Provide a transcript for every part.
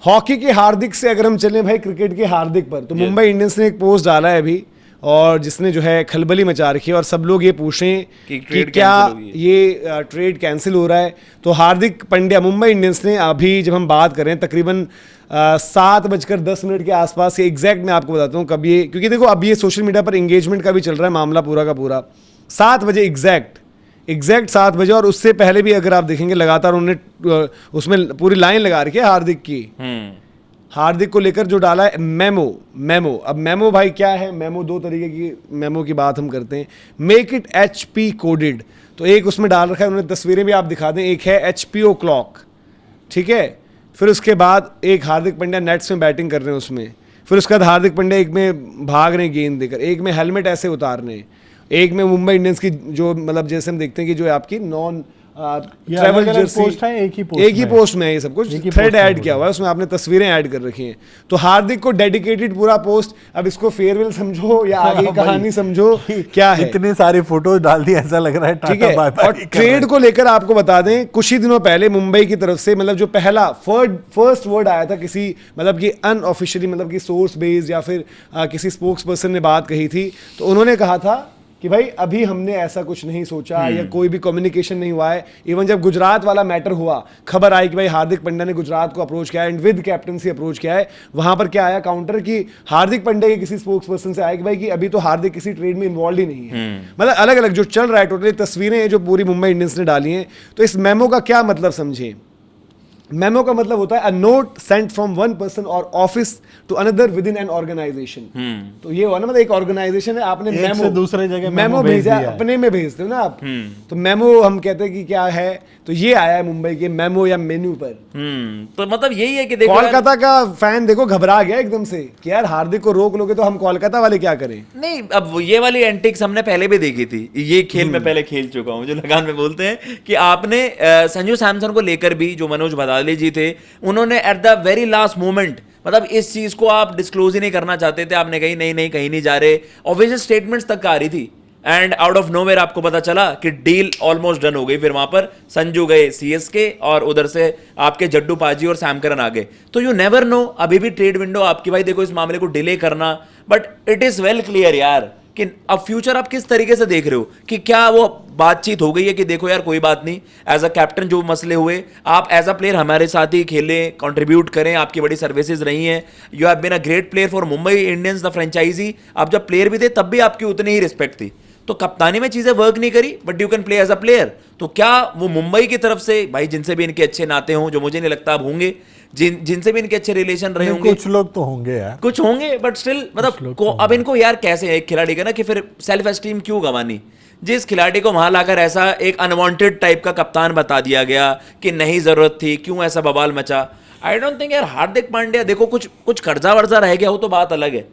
Hockey के हार्दिक से अगर हम चलें भाई क्रिकेट के हार्दिक पर, तो मुंबई इंडियंस ने एक पोस्ट डाला है अभी, और जिसने जो है खलबली मचा रखी है, और सब लोग ये पूछ रहे हैं कि क्या ये ट्रेड कैंसिल हो रहा है। तो हार्दिक पांड्या, मुंबई इंडियंस ने अभी जब हम बात करें तकरीबन 7:10 के आसपास, ये एग्जैक्ट मैं आपको बताता हूँ कब ये, क्योंकि देखो अब ये सोशल मीडिया पर एंगेजमेंट का भी चल रहा है मामला पूरा का पूरा। 7 बजे एग्जैक्ट 7 बजे, और उससे पहले भी अगर आप देखेंगे लगातार उन्होंने उसमें पूरी लाइन लगा रखी है हार्दिक की। हार्दिक को लेकर जो डाला है मेमो। अब मेमो भाई क्या है, मेमो 2 तरीके की मेमो की बात हम करते हैं। मेक इट HP कोडेड, तो एक उसमें डाल रखा है उन्होंने, तस्वीरें भी आप दिखा दें, एक है HPO क्लॉक, ठीक है। फिर उसके बाद एक हार्दिक पांड्या नेट्स में बैटिंग कर रहे हैं उसमें, फिर उसके बाद हार्दिक पांड्या एक में भाग रहे हैं गेंद देकर, एक में हेलमेट ऐसे उतार रहे हैं, एक में मुंबई इंडियंस की जो मतलब जैसे हम देखते हैं कि जो आपकी नॉन ट्रैवल जर्सी पोस्ट है, एक ही पोस्ट में है, ये सब कुछ थ्रेड ऐड किया हुआ है उसमें, आपने तस्वीरें ऐड कर रखी हैं। तो हार्दिक को डेडिकेटेड पूरा पोस्ट, अब इसको फेयरवेल समझो या आगे की कहानी समझो, क्या है, इतने सारे फोटोज डाल दिए, ऐसा लग रहा है ठीक है। और ट्रेड को लेकर आपको बता दें, कुछ ही दिनों पहले मुंबई की तरफ से मतलब जो पहला फर्स्ट वर्ड आया था किसी मतलब कि अनऑफिशियली, मतलब कि सोर्स बेस्ड या फिर किसी स्पोक्स पर्सन ने बात कही थी, तो उन्होंने कहा था कि भाई अभी हमने ऐसा कुछ नहीं सोचा या कोई भी कम्युनिकेशन नहीं हुआ है। इवन जब गुजरात वाला मैटर हुआ, खबर आई कि भाई हार्दिक पांड्या ने गुजरात को अप्रोच किया है एंड विद कैप्टनसी अप्रोच किया है, वहां पर क्या आया काउंटर कि हार्दिक पांड्या के किसी स्पोक्स पर्सन से आया कि भाई कि अभी तो हार्दिक किसी ट्रेड में इन्वॉल्व ही नहीं है। मतलब अलग अलग जो चल रहा है टोटली तस्वीरें जो पूरी मुंबई इंडियंस ने डाली हैं। तो इस मेमो का क्या मतलब समझे, मेमो का मतलब होता है a note sent from one person और office to another within an organisation. तो ये हुआ ना, मतलब एक ऑर्गेनाइजेशन है, आपने मेमो दूसरे जगह मेमो भेजा, अपने में भेजते हो ना आप, तो मेमो हम कहते हैं कि क्या है, तो ये आया है मुंबई के मेमो या मेन्यू पर। तो मतलब यही है कि देखो कोलकाता का फैन देखो घबरा गया एकदम से कि यार हार्दिक को रोक लोगे तो हम कोलकाता वाले क्या करें। नहीं, अब ये वाली एंटिक्स हमने पहले भी देखी थी, ये खेल मैं पहले खेल चुका हूं, जो लगान में बोलते हैं कि आपने संजू सैमसन को लेकर भी जो मनोज भदाली जी थे, उन्होंने at the very last moment, मतलब इस चीज को आप डिस्क्लोज ही नहीं करना चाहते थे, आपने कही नहीं नहीं कहीं नहीं जा रहे, ऑफिशियल स्टेटमेंट्स तक आ रही थी, एंड आउट ऑफ नोवेयर आपको पता चला कि डील ऑलमोस्ट डन हो गई। फिर वहां पर संजू गए CSK और उधर से आपके जड्डू पाजी और सैम करन आ गए। तो यू नेवर नो, अभी भी ट्रेड विंडो आपकी, भाई देखो इस मामले को डिले करना, but it is well clear यार कि अब फ्यूचर आप किस तरीके से देख रहे हो, कि क्या वो बातचीत हो गई है कि देखो यार कोई बात नहीं, एज अ कैप्टन जो मसले हुए, आप एज अ प्लेयर हमारे साथ ही खेलें, कंट्रीब्यूट करें, आपकी बड़ी सर्विसेज रही हैं, you have been a great player for Mumbai Indians the franchise. आप जब प्लेयर भी थे तब भी आपकी उतनी ही रिस्पेक्ट थी, तो कप्तानी में चीजें वर्क नहीं करी, but you can play as a player. तो क्या वो मुंबई की तरफ से, भाई जिनसे भी इनके अच्छे नाते हों, जो मुझे नहीं लगता अब होंगे, जिनसे भी इनके अच्छे रिलेशन रहे होंगे, कुछ लोग तो होंगे यार, कुछ होंगे, बट स्टिल मतलब अब इनको यार कैसे एक खिलाड़ी का ना कि फिर सेल्फ एस्टीम क्यों गंवानी, जिस खिलाड़ी को वहां लाकर ऐसा एक अनवांटेड टाइप का कप्तान बता दिया गया कि नहीं जरूरत थी, क्यों ऐसा बवाल मचा। आई डोंट थिंक यार हार्दिक पांड्या, देखो कुछ कर्जा वर्जा रह गया हो तो बात अलग है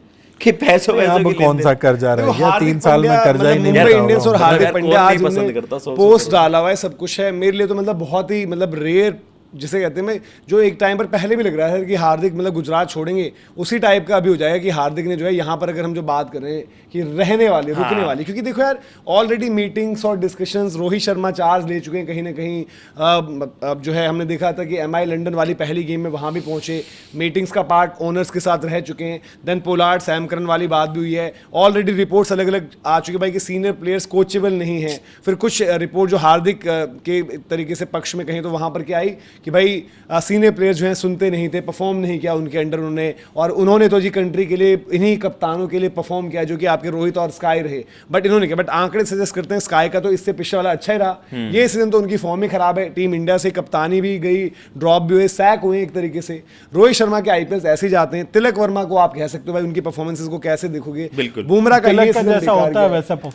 कि पैसों अब कौन सा कर्जा रह गया, 3 साल में कर्जा ही नहीं। मुंबई इंडियंस और हार्दिक पांड्या आज पोस्ट डाला हुआ है, सब कुछ है, मेरे लिए तो मतलब बहुत ही मतलब रेयर जिसे कहते हैं, मैं जो एक टाइम पर पहले भी लग रहा था कि हार्दिक मतलब गुजरात छोड़ेंगे, उसी टाइप का अभी हो जाएगा कि हार्दिक ने जो है यहाँ पर अगर हम जो बात कर रहे हैं कि रहने वाले रुकने वाली, क्योंकि देखो यार ऑलरेडी मीटिंग्स और डिस्कशंस रोहित शर्मा चार्ज ले चुके हैं कहीं ना कहीं। अब जो है हमने देखा था कि MI लंदन वाली पहली गेम में वहाँ भी पहुँचे, मीटिंग्स का पार्ट ओनर्स के साथ रह चुके हैं। देन पोलार्ड सैम करन वाली बात भी हुई है, ऑलरेडी रिपोर्ट्स अलग अलग आ चुकी है भाई कि सीनियर प्लेयर्स कोचेबल नहीं है। फिर कुछ रिपोर्ट जो हार्दिक के तरीके से पक्ष में कहीं, तो वहाँ पर क्या आई कि भाई सीनियर प्लेयर्स जो हैं सुनते नहीं थे, परफॉर्म नहीं किया उनके अंडर उन्होंने, और उन्होंने तो जी कंट्री के लिए इन्हीं कप्तानों के लिए परफॉर्म किया जो कि आपके रोहित और स्काई रहे, बट इन्होंने किया। बट आंकड़े सजेस्ट करते हैं स्काई का तो इससे पिछले वाला अच्छा ही रहा, ये सीजन तो उनकी फॉर्म ही खराब है, टीम इंडिया से कप्तानी भी गई, ड्रॉप भी हुए, सैक हुए एक तरीके से। रोहित शर्मा के IPL ऐसे ही जाते हैं। तिलक वर्मा को आप कह सकते हो भाई उनकी परफॉर्मेंसेस को कैसे देखोगे, बुमराह का ये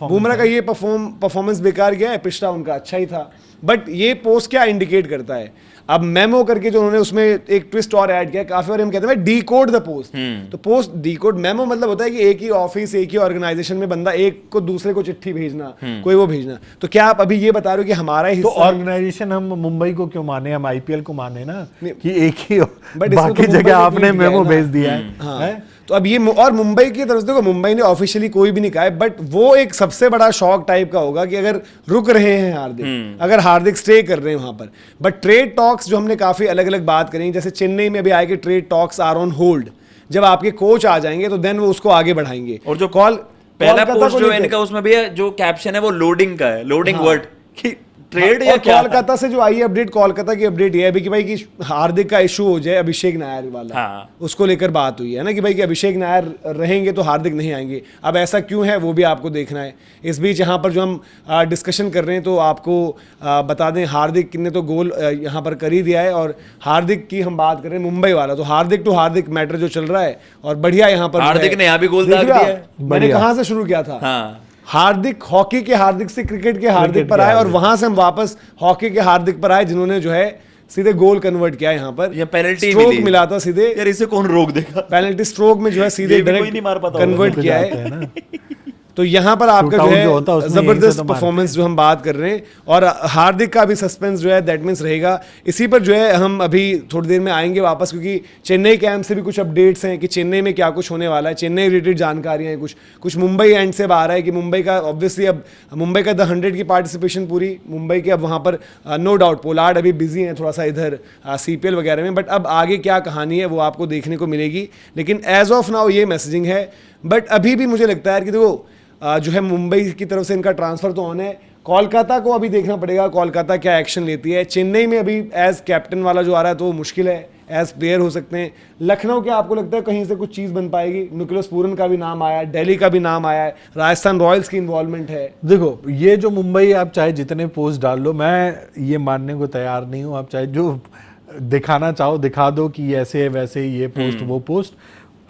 बुमराह का ये परफॉर्मेंस बेकार गया है, पिछला उनका अच्छा ही था। बट ये पोस्ट क्या इंडिकेट करता है, अब मेमो करके जो उन्होंने उसमें एक ट्विस्ट और ऐड किया, काफी बार हम कहते हैं डीकोड द पोस्ट। तो पोस्ट डीकोड, मेमो मतलब होता है कि एक ही ऑफिस एक ही ऑर्गेनाइजेशन में बंदा एक को दूसरे को चिट्ठी भेजना, कोई वो भेजना। तो क्या आप अभी ये बता रहे हो कि हमारा ही तो ऑर्गेनाइजेशन हम मुंबई को क्यों माने, हम IPL को माने ना कि एक ही, बाकी जगह आपने मेमो भेज दिया है। तो अब ये और मुंबई की तरफ से देखो, मुंबई ने ऑफिशियली कोई भी नहीं कहा है, बट वो एक सबसे बड़ा शॉक टाइप का होगा कि अगर रुक रहे हैं हार्दिक, अगर हार्दिक स्टे कर रहे हैं वहां पर। बट ट्रेड टॉक्स जो हमने काफी अलग अलग बात करी, जैसे चेन्नई में भी आए कि trade talks are on hold, जब आपके कोच आ जाएंगे तो देन वो उसको आगे बढ़ाएंगे। और जो पहला पोस्ट जो है इनका, उसमें भी जो कैप्शन है वो लोडिंग का है, लोडिंग वर्ड कि ट्रेड या क्या। कोलकाता से जो आई है अपडेट, कोलकाता की अपडेट ये है कि भाई कि हार्दिक का इशू हो जाए अभिषेक नायर वाला, हाँ। उसको लेकर बात हुई है ना कि भाई कि अभिषेक नायर रहेंगे तो हार्दिक नहीं आएंगे। अब ऐसा क्यों है वो भी आपको देखना है। इस बीच यहाँ पर जो हम डिस्कशन कर रहे हैं तो आपको बता दें, हार्दिक ने तो गोल यहाँ पर कर ही दिया है, और हार्दिक की हम बात कर रहे हैं मुंबई वाला, तो हार्दिक टू हार्दिक मैटर जो चल रहा है, और बढ़िया यहाँ पर हार्दिक ने यहाँ भी गोल दाग दिया है। मैंने कहाँ से शुरू किया था, हार्दिक हॉकी के हार्दिक से क्रिकेट के हार्दिक पर आए, और वहां से हम वापस हॉकी के हार्दिक पर आए जिन्होंने जो है सीधे गोल कन्वर्ट किया यहाँ पर। ये पेनल्टी स्ट्रोक मिला था सीधे, यार इसे कौन रोक देगा, पेनल्टी स्ट्रोक में जो है सीधे डायरेक्ट कन्वर्ट किया है। तो यहाँ पर आपका जो है जबरदस्त परफॉर्मेंस जो हम बात कर रहे हैं, और हार्दिक का भी सस्पेंस जो है दैट मीन्स रहेगा। इसी पर जो है हम अभी थोड़ी देर में आएंगे वापस, क्योंकि चेन्नई कैंप से भी कुछ अपडेट्स हैं कि चेन्नई में क्या कुछ होने वाला है, चेन्नई रिलेटेड जानकारियां हैं, कुछ मुंबई एंड से आ रहा है कि मुंबई का ऑब्वियसली अब मुंबई का 100 की पार्टिसिपेशन पूरी मुंबई के, अब वहाँ पर नो डाउट पोलार्ड अभी बिजी हैं थोड़ा सा इधर CPL वगैरह में, बट अब आगे क्या कहानी है वो आपको देखने को मिलेगी। लेकिन एज ऑफ नाउ ये मैसेजिंग है। बट अभी भी मुझे लगता है कि देखो जो है मुंबई की तरफ से इनका ट्रांसफर तो ऑन है, कोलकाता को अभी देखना पड़ेगा कोलकाता क्या एक्शन लेती है। चेन्नई में अभी एज कैप्टन वाला जो आ रहा है तो वो मुश्किल है, एज प्लेयर हो सकते हैं। लखनऊ क्या आपको लगता है कहीं से कुछ चीज़ बन पाएगी? निकोलस पूरन का भी नाम आया है, दिल्ली का भी नाम आया है, राजस्थान रॉयल्स की इन्वॉल्वमेंट है। देखो ये जो मुंबई, आप चाहे जितने पोस्ट डाल लो, मैं ये मानने को तैयार नहीं हूँ, आप चाहे जो दिखाना चाहो दिखा दो कि ऐसे है वैसे ये पोस्ट वो पोस्ट।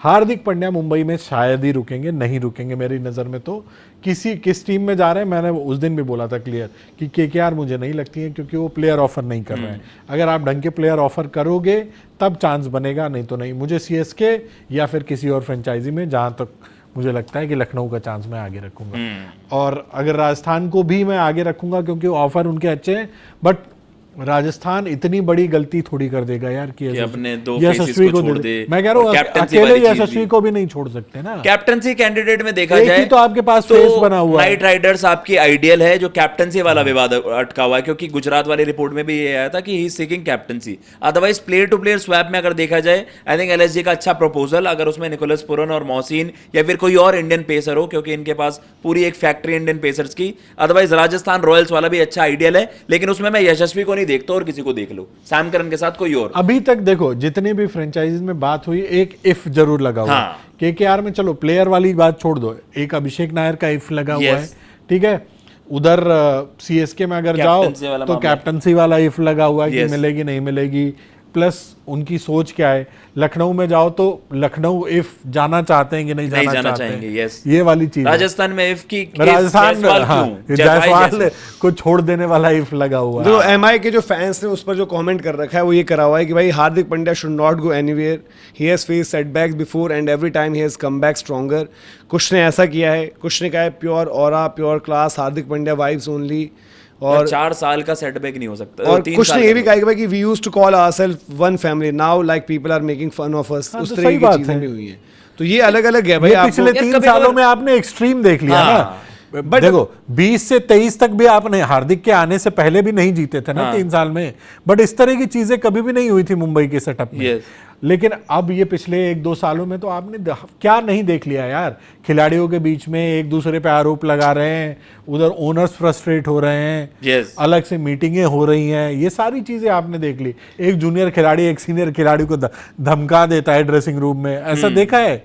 हार्दिक पांड्या मुंबई में शायद ही रुकेंगे, नहीं रुकेंगे मेरी नज़र में। तो किस टीम में जा रहे हैं, मैंने उस दिन भी बोला था क्लियर कि KKR मुझे नहीं लगती है, क्योंकि वो प्लेयर ऑफर नहीं कर रहे हैं। अगर आप ढंग के प्लेयर ऑफर करोगे तब चांस बनेगा, नहीं तो नहीं। मुझे CSK या फिर किसी और फ्रेंचाइजी में, जहाँ तक मुझे लगता है कि लखनऊ का चांस मैं आगे रखूंगा, और अगर राजस्थान को भी मैं आगे रखूंगा क्योंकि ऑफर उनके अच्छे हैं। बट राजस्थान इतनी बड़ी गलती थोड़ी कर देगा यार कि अपने दो यशस्वी को छोड़ दे। मैं कह रहा हूँ अकेले यशस्वी को भी नहीं छोड़ सकते ना। कैप्टनसी कैंडिडेट में देखा जाए तो आपके पास फेस बना हुआ है। नाइट राइडर्स आपकी आइडियल है, जो कैप्टनसी वाला विवाद अटका हुआ है, क्योंकि गुजरात वाली रिपोर्ट में भी ये आया था कि he is seeking captaincy. Otherwise player to player swap में अगर देखा जाए, आई थिंक LSG का अच्छा प्रपोजल, अगर उसमें निकोलस पुरन और मोहसिन या फिर कोई और इंडियन पेसर हो, क्योंकि इनके पास पूरी एक फैक्ट्री इंडियन पेसर्स की। अदरवाइज राजस्थान रॉयल्स वाला भी अच्छा आइडियल है, लेकिन उसमें मैं यशस्वी को नहीं देखता और किसी को देख लो, सैम करन के साथ कोई और। अभी तक देखो जितनी भी फ्रेंचाइजीज में बात हुई, एक इफ जरूर लगा हुआ है। KKR में चलो प्लेयर वाली बात छोड़ दो, एक अभिषेक नायर का इफ लगा हुआ है, ठीक है। उधर CSK में अगर जाओ तो कैप्टनसी वाला इफ लगा हुआ है कि मिलेगी नहीं मिलेगी, प्लस उनकी सोच क्या है। लखनऊ में जाओ तो लखनऊ इफ जाना चाहते हैं कि नहीं जाना चाहते हैं, ये वाली चीज। राजस्थान में इफ की, राजस्थान जायसवाल को छोड़ देने वाला इफ लगा हुआ है। जो MI के जो फैंस ने उस पर जो कमेंट कर रखा है वो ये करा हुआ है कि भाई Hardik Pandya should not go anywhere, he has faced setbacks before and every time he has come back stronger. कुछ ने ऐसा किया है, कुछ ने कहा है pure aura, pure class, Hardik Pandya vibes only. और 4 साल का सेटबैक नहीं हो सकता। और कुछ ने ये भी कहा कि we used to call ourselves one family, now like people are making fun of us. उस तरह की चीजें भी हुई हैं। तो ये अलग अलग है भाई। पिछले 3 सालों में आपने एक्सट्रीम देख लिया ना। बट देखो 20 से 23 तक भी आपने, हार्दिक के आने से पहले भी नहीं जीते थे ना 3 साल में, बट इस तरह की चीजें कभी भी नहीं हुई थी मुंबई के सेटअप में। लेकिन अब ये पिछले 1-2 सालों में तो आपने क्या नहीं देख लिया यार। खिलाड़ियों के बीच में एक दूसरे पे आरोप लगा रहे हैं, उधर ओनर्स फ्रस्ट्रेट हो रहे हैं, अलग से मीटिंगें हो रही हैं, ये सारी चीजें आपने देख ली। एक जूनियर खिलाड़ी एक सीनियर खिलाड़ी को धमका देता है ड्रेसिंग रूम में, ऐसा देखा है